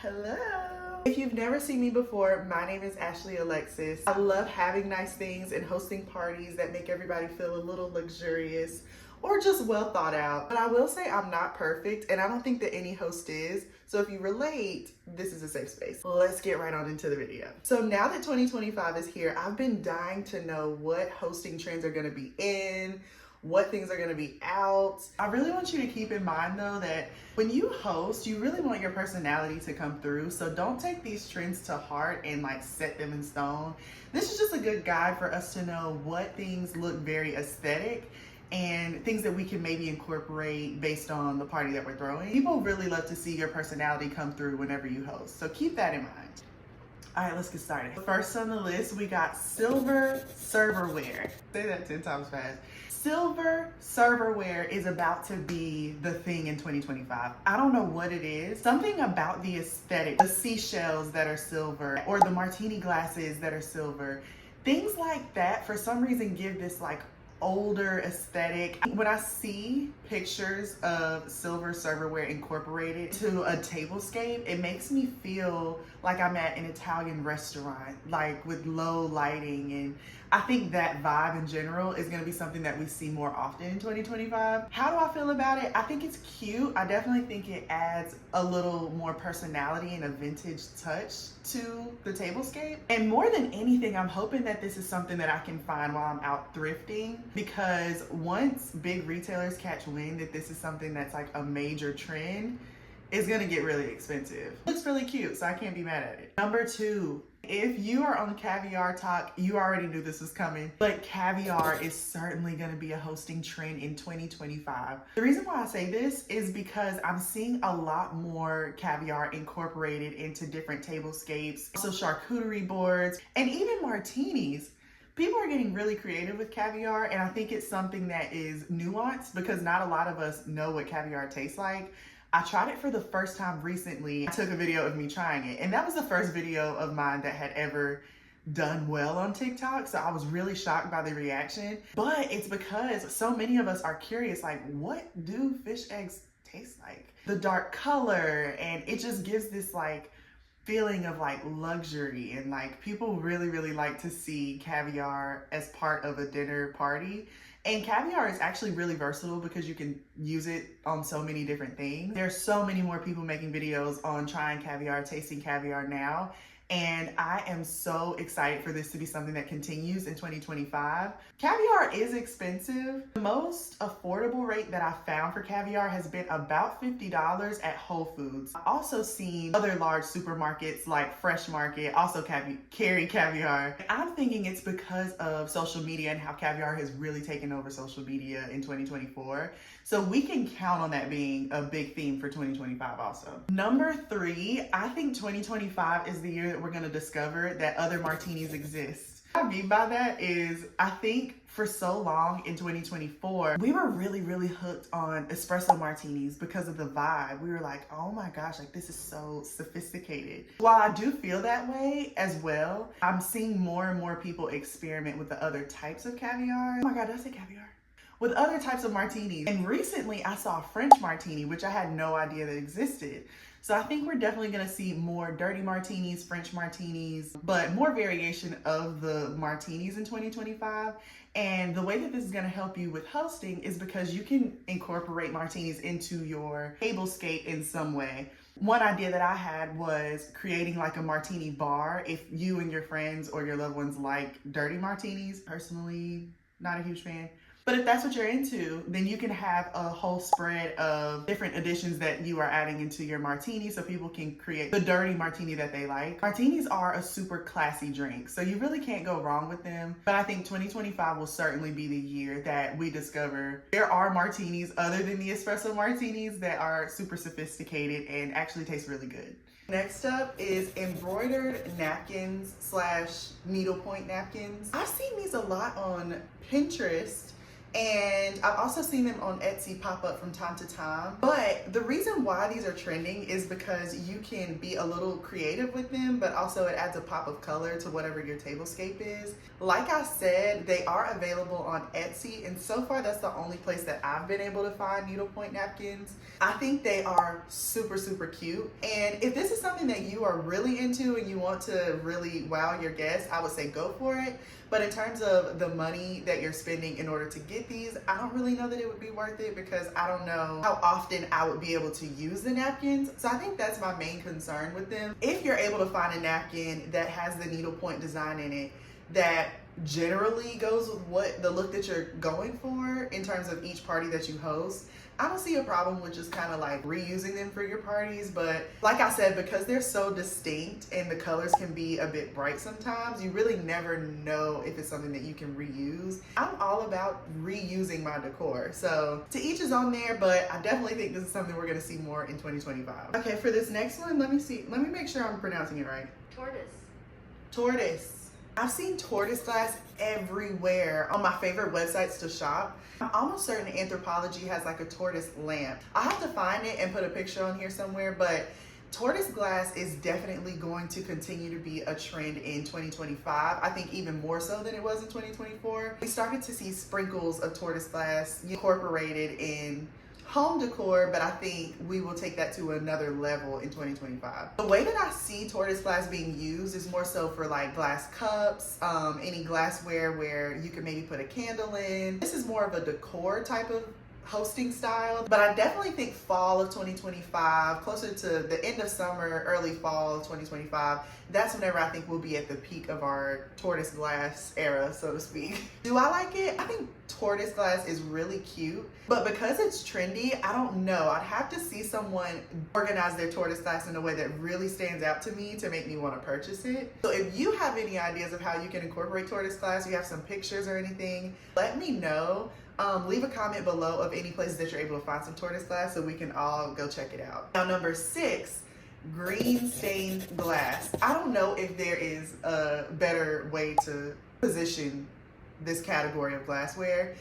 Hello. If you've never seen me before, my name is Ashley Alexus. I love having nice things and hosting parties that make everybody feel a little luxurious or just well thought out. But I will say I'm not perfect, and I don't think that any host is. So if you relate, this is a safe space. Let's get right on into the video. So now that 2025 is here, I've been dying to know what hosting trends are gonna be in, what things are gonna be out. I really want you to keep in mind though that when you host, you really want your personality to come through. So don't take these trends to heart and like set them in stone. This is just a good guide for us to know what things look very aesthetic and things that we can maybe incorporate based on the party that we're throwing. People really love to see your personality come through whenever you host. So keep that in mind. All right, let's get started. First on the list, we got silver serverware. Say that 10 times fast. Silver serverware is about to be the thing in 2025. I don't know what it is. Something about the aesthetic, the seashells that are silver or the martini glasses that are silver, things like that for some reason give this like older aesthetic. When I see pictures of silver serverware incorporated to a tablescape, it makes me feel like I'm at an Italian restaurant, like with low lighting. And I think that vibe in general is gonna be something that we see more often in 2025. How do I feel about it? I think it's cute. I definitely think it adds a little more personality and a vintage touch to the tablescape. And more than anything, I'm hoping that this is something that I can find while I'm out thrifting, because once big retailers catch wind that this is something that's like a major trend, it's gonna get really expensive. Looks really cute, so I can't be mad at it. Number 2, if you are on Caviar talk, you already knew this was coming, but Caviar is certainly gonna be a hosting trend in 2025. The reason why I say this is because I'm seeing a lot more Caviar incorporated into different tablescapes, also charcuterie boards, and even martinis. People are getting really creative with Caviar, and I think it's something that is nuanced because not a lot of us know what Caviar tastes like. I tried it for the first time recently. I took a video of me trying it, and that was the first video of mine that had ever done well on TikTok, so I was really shocked by the reaction. But it's because so many of us are curious, like, what do fish eggs taste like? The dark color, and it just gives this like feeling of like luxury, and like people really like to see Caviar as part of a dinner party. And Caviar is actually really versatile because you can use it on so many different things. There's so many more people making videos on trying Caviar, tasting Caviar now. And I am so excited for this to be something that continues in 2025. Caviar is expensive. The most affordable rate that I found for Caviar has been about $50 at Whole Foods. I've also seen other large supermarkets like Fresh Market also carry Caviar. I'm thinking it's because of social media and how Caviar has really taken over social media in 2024. So we can count on that being a big theme for 2025 also. Number 3, I think 2025 is the year that we're gonna discover that other martinis exist. What I mean by that is, I think for so long in 2024, we were really hooked on espresso martinis because of the vibe. We were like, oh my gosh, like this is so sophisticated. While I do feel that way as well, I'm seeing more and more people experiment with the other types of caviar. Oh my God, did I say caviar? With other types of martinis. And recently I saw a French martini, which I had no idea that existed. So I think we're definitely gonna see more dirty martinis, French martinis, but more variation of the martinis in 2025. And the way that this is gonna help you with hosting is because you can incorporate martinis into your tablescape in some way. One idea that I had was creating like a martini bar if you and your friends or your loved ones like dirty martinis. Personally, not a huge fan. But if that's what you're into, then you can have a whole spread of different additions that you are adding into your martini so people can create the dirty martini that they like. Martinis are a super classy drink, so you really can't go wrong with them. But I think 2025 will certainly be the year that we discover there are martinis other than the espresso martinis that are super sophisticated and actually taste really good. Next up is embroidered napkins / needlepoint napkins. I've seen these a lot on Pinterest. And I've also seen them on Etsy pop up from time to time. But the reason why these are trending is because you can be a little creative with them, but also it adds a pop of color to whatever your tablescape is. Like I said, they are available on Etsy, and so far that's the only place that I've been able to find needlepoint napkins. I think they are super, super cute. And if this is something that you are really into and you want to really wow your guests, I would say go for it. But in terms of the money that you're spending in order to get these, I don't really know that it would be worth it because I don't know how often I would be able to use the napkins. So I think that's my main concern with them. If you're able to find a napkin that has the needlepoint design in it that generally goes with what the look that you're going for in terms of each party that you host, I don't see a problem with just kind of like reusing them for your parties. But like I said, because they're so distinct and the colors can be a bit bright sometimes, you really never know if it's something that you can reuse. I'm all about reusing my decor. So to each his own there, but I definitely think this is something we're gonna see more in 2025. Okay, for this next one, let me make sure I'm pronouncing it right. Tortoise. I've seen tortoise glass everywhere on my favorite websites to shop. I'm almost certain Anthropologie has like a tortoise lamp. I have to find it and put a picture on here somewhere, but tortoise glass is definitely going to continue to be a trend in 2025. I think even more so than it was in 2024. We started to see sprinkles of tortoise glass incorporated in home decor, but I think we will take that to another level in 2025. The way that I see tortoise glass being used is more so for like glass cups, any glassware where you can maybe put a candle in. This is more of a decor type of hosting style, but I definitely think fall of 2025, closer to the end of summer, early fall of 2025, that's whenever I think we'll be at the peak of our tortoise glass era, so to speak. Do I like it? I think tortoise glass is really cute, but because it's trendy, I don't know. I'd have to see someone organize their tortoise glass in a way that really stands out to me to make me want to purchase it. So if you have any ideas of how you can incorporate tortoise glass, you have some pictures or anything, let me know. Leave a comment below of any places that you're able to find some tortoise glass so we can all go check it out. Now, number 6, green stained glass. I don't know if there is a better way to position this category of glassware,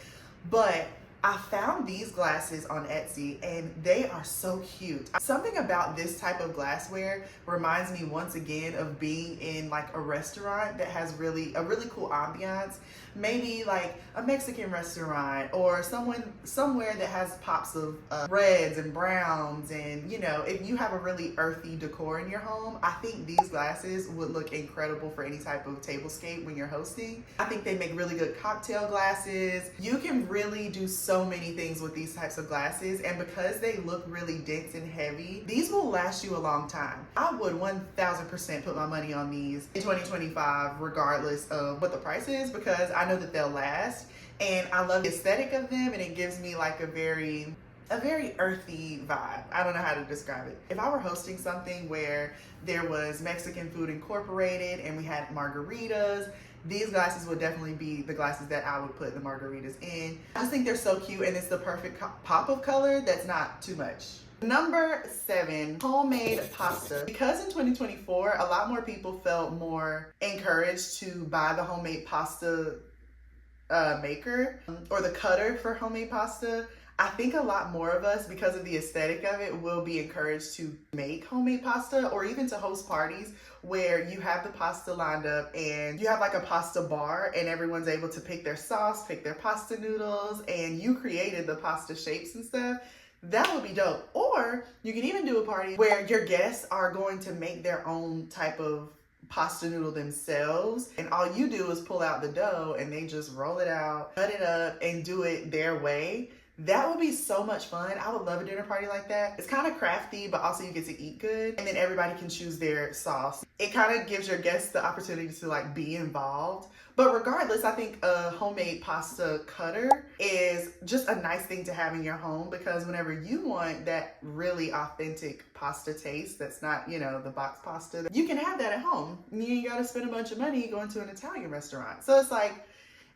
but I found these glasses on Etsy and they are so cute. Something about this type of glassware reminds me once again of being in like a restaurant that has a really cool ambiance. Maybe like a Mexican restaurant or somewhere that has pops of reds and browns, and you know, if you have a really earthy decor in your home, I think these glasses would look incredible for any type of tablescape when you're hosting. I think they make really good cocktail glasses. You can really do so many things with these types of glasses, and because they look really dense and heavy, these will last you a long time. I would 1000% put my money on these in 2025 regardless of what the price is, because I know that they'll last, and I love the aesthetic of them, and it gives me like a very earthy vibe. I don't know how to describe it. If I were hosting something where there was Mexican food incorporated and we had margaritas, these glasses would definitely be the glasses that I would put the margaritas in. I just think they're so cute, and it's the perfect pop of color that's not too much. Number 7, homemade pasta. Because in 2024, a lot more people felt more encouraged to buy the homemade pasta maker or the cutter for homemade pasta, I think a lot more of us, because of the aesthetic of it, will be encouraged to make homemade pasta, or even to host parties where you have the pasta lined up and you have like a pasta bar and everyone's able to pick their sauce, pick their pasta noodles, and you created the pasta shapes and stuff. That would be dope. Or you can even do a party where your guests are going to make their own type of pasta noodle themselves, and all you do is pull out the dough and they just roll it out, cut it up, and do it their way. That would be so much fun. I would love a dinner party like that. It's kind of crafty, but also you get to eat good, and then everybody can choose their sauce. It kind of gives your guests the opportunity to like be involved. But regardless, I think a homemade pasta cutter is just a nice thing to have in your home, because whenever you want that really authentic pasta taste that's not, you know, the box pasta, you can have that at home. You ain't got to spend a bunch of money going to an Italian restaurant. So it's like,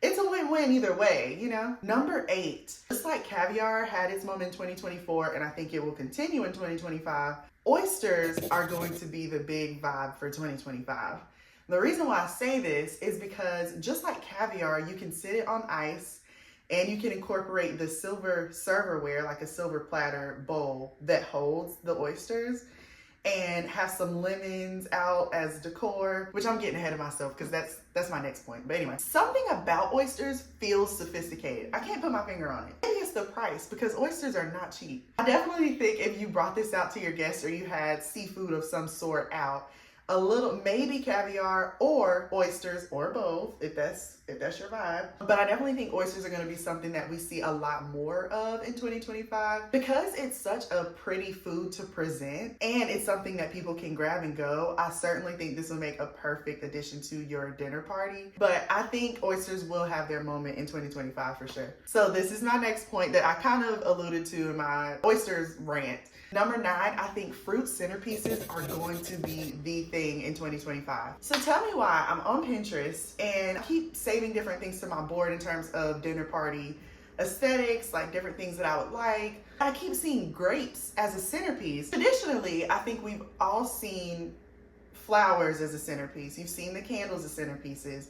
it's a win-win either way, you know? Number 8, just like Caviar had its moment in 2024, and I think it will continue in 2025, oysters are going to be the big vibe for 2025. The reason why I say this is because just like Caviar, you can sit it on ice And you can incorporate the silver serverware, like a silver platter bowl that holds the oysters, and have some lemons out as decor, which I'm getting ahead of myself because that's my next point. But anyway, something about oysters feels sophisticated. I can't put my finger on it. Maybe it's the price, because oysters are not cheap. I definitely think if you brought this out to your guests, or you had seafood of some sort out, a little, maybe caviar or oysters or both, if that's your vibe. But I definitely think oysters are going to be something that we see a lot more of in 2025, because it's such a pretty food to present and it's something that people can grab and go. I certainly think this will make a perfect addition to your dinner party, but I think oysters will have their moment in 2025 for sure. So this is my next point that I kind of alluded to in my oysters rant. Number 9, I think fruit centerpieces are going to be the thing in 2025. So tell me why. I'm on Pinterest and I keep saving different things to my board in terms of dinner party aesthetics, like different things that I would like. I keep seeing grapes as a centerpiece. Traditionally, I think we've all seen flowers as a centerpiece. You've seen the candles as centerpieces,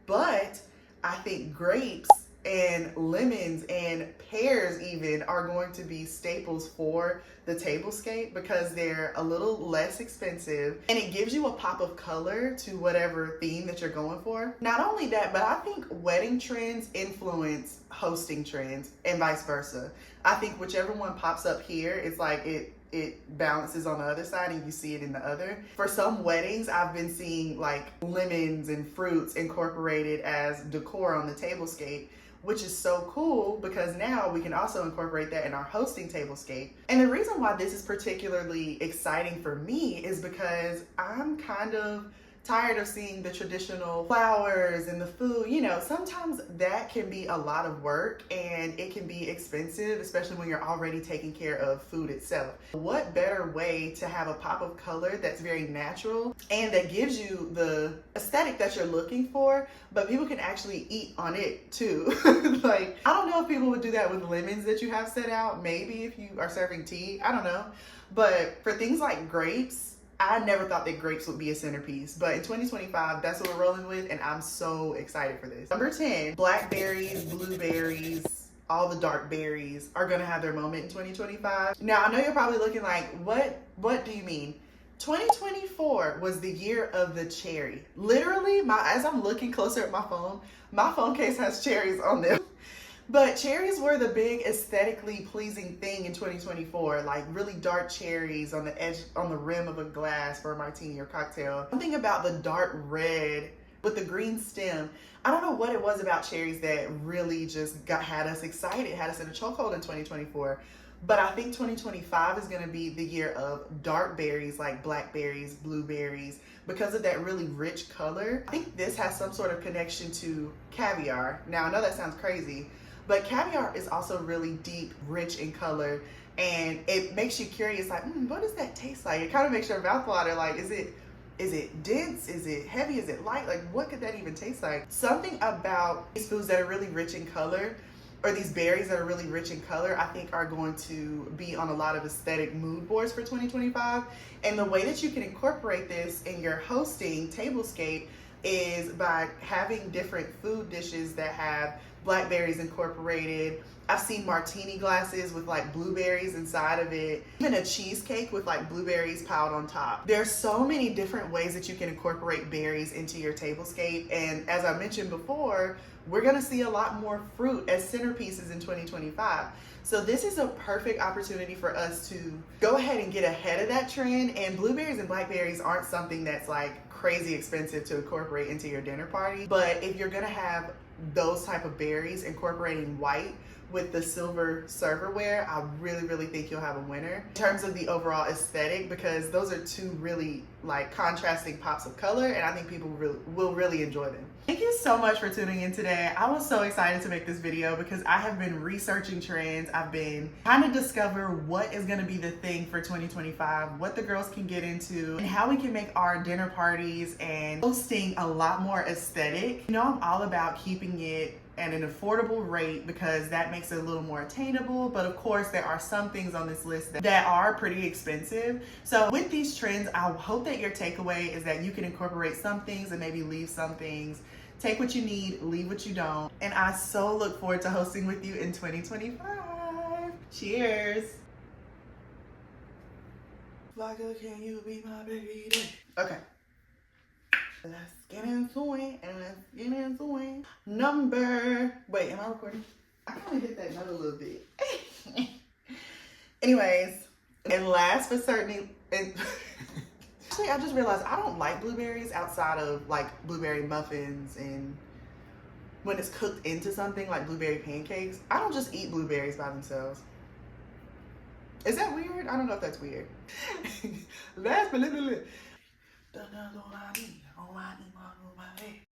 but I think grapes and lemons and pears even are going to be staples for the tablescape, because they're a little less expensive and it gives you a pop of color to whatever theme that you're going for. Not only that, but I think wedding trends influence hosting trends and vice versa. I think whichever one pops up here, it's like it balances on the other side and you see it in the other. For some weddings, I've been seeing like lemons and fruits incorporated as decor on the tablescape, which is so cool because now we can also incorporate that in our hosting tablescape. And the reason why this is particularly exciting for me is because I'm kind of tired of seeing the traditional flowers and the food. You know, sometimes that can be a lot of work and it can be expensive, especially when you're already taking care of food itself. What better way to have a pop of color that's very natural and that gives you the aesthetic that you're looking for, but people can actually eat on it too. Like, I don't know if people would do that with lemons that you have set out. Maybe if you are serving tea, I don't know. But for things like grapes, I never thought that grapes would be a centerpiece, but in 2025, that's what we're rolling with, and I'm so excited for this. Number 10, blackberries, blueberries, all the dark berries are gonna have their moment in 2025. Now, I know you're probably looking like, what do you mean? 2024 was the year of the cherry. Literally, as I'm looking closer at my phone case has cherries on them. But cherries were the big aesthetically pleasing thing in 2024, like really dark cherries on the edge, on the rim of a glass for a martini or cocktail. Something about the dark red with the green stem. I don't know what it was about cherries that really just had us excited, had us in a chokehold in 2024. But I think 2025 is gonna be the year of dark berries like blackberries, blueberries, because of that really rich color. I think this has some sort of connection to caviar. Now, I know that sounds crazy, but caviar is also really deep, rich in color, and it makes you curious, like, what does that taste like? It kind of makes your mouth water, like, is it dense? Is it heavy? Is it light? Like, what could that even taste like? Something about these foods that are really rich in color, or these berries that are really rich in color, I think are going to be on a lot of aesthetic mood boards for 2025. And the way that you can incorporate this in your hosting tablescape is by having different food dishes that have blackberries incorporated. I've seen martini glasses with like blueberries inside of it, even a cheesecake with like blueberries piled on top. There's so many different ways that you can incorporate berries into your tablescape, and as I mentioned before, we're gonna see a lot more fruit as centerpieces in 2025. So this is a perfect opportunity for us to go ahead and get ahead of that trend, and blueberries and blackberries aren't something that's like crazy expensive to incorporate into your dinner party, but if you're gonna have those type of berries incorporating white with the silver serverware, I really think you'll have a winner in terms of the overall aesthetic, because those are two really like contrasting pops of color, and I think people will really enjoy them. Thank you so much for tuning in today. I was so excited to make this video because I have been researching trends. I've been trying to discover what is going to be the thing for 2025, what the girls can get into, and how we can make our dinner parties and hosting a lot more aesthetic. You know, I'm all about keeping it at an affordable rate because that makes it a little more attainable, but of course there are some things on this list that are pretty expensive. So with these trends, I hope that your takeaway is that you can incorporate some things and maybe leave some things Take what you need, leave what you don't. And I so look forward to hosting with you in 2025. Cheers. Vodka, can you be my baby? Okay. Let's get into it, and let's get into it. Wait, am I recording? I kind of hit that note a little bit. Anyways, and last but certainly, actually, I just realized I don't like blueberries outside of like blueberry muffins and when it's cooked into something like blueberry pancakes. I don't just eat blueberries by themselves. Is that weird? I don't know if that's weird. Last but